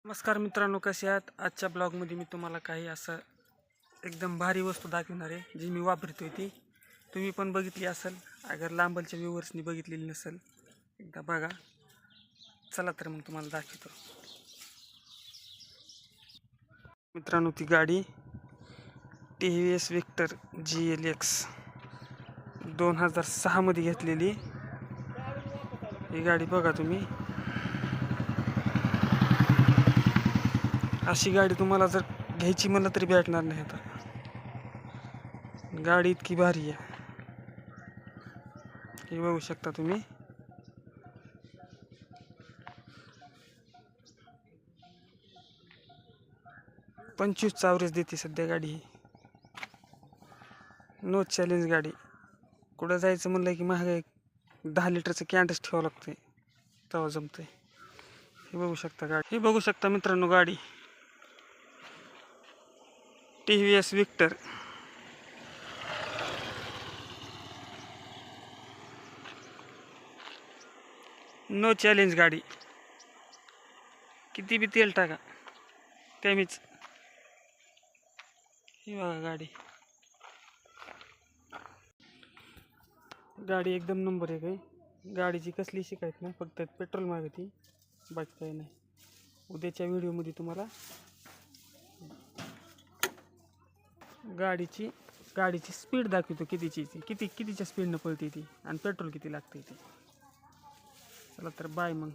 नमस्कार मित्रांनो, कसे आहात? आजच्या ब्लॉगमध्ये मी तुम्हाला काही असं एकदम भारी वस्तू दाखवणार आहे जी मी वापरतोय ती तुम्ही पण बघितली असेल. अगर लांबलच्या व्ह्यूवर्सनी बघितलेली नसेल एकदा बघा. चला तर मग तुम्हाला दाखवतो. मित्रांनो, ती गाडी TVS विक्टर GLX 2006 मध्ये घेतलेली ही गाडी बघा तुम्ही. अशी गाडी तुम्हाला जर घ्यायची म्हणलं तरी भेटणार नाही. आता गाडी इतकी भारी आहे, हे बघू शकता तुम्ही. पंचवीस ॲव्हरेज देते सध्या गाडी ही. नो चॅलेंज गाडी. कुठं जायचं म्हणलं की महाग 10 लिटरचं कॅनच ठेवावं लागतंय तेव्हा जमतंय. हे बघू शकता गाडी, हे बघू शकता मित्रांनो गाडी TVS विक्टर. नो चॅलेंज गाडी. किती बी तेल टाका त्यामीच. ही बघा गाडी, गाडी एकदम नंबर एक आहे. गाडीची कसली शिकायत नाही, फक्त पेट्रोल मागती, बाकी काही नाही. उद्याच्या व्हिडिओमध्ये तुम्हाला गाडीची स्पीड दाखवतो, कितीच्या स्पीडनं पळते ती आणि पेट्रोल किती लागते ती. चला तर बाय मग.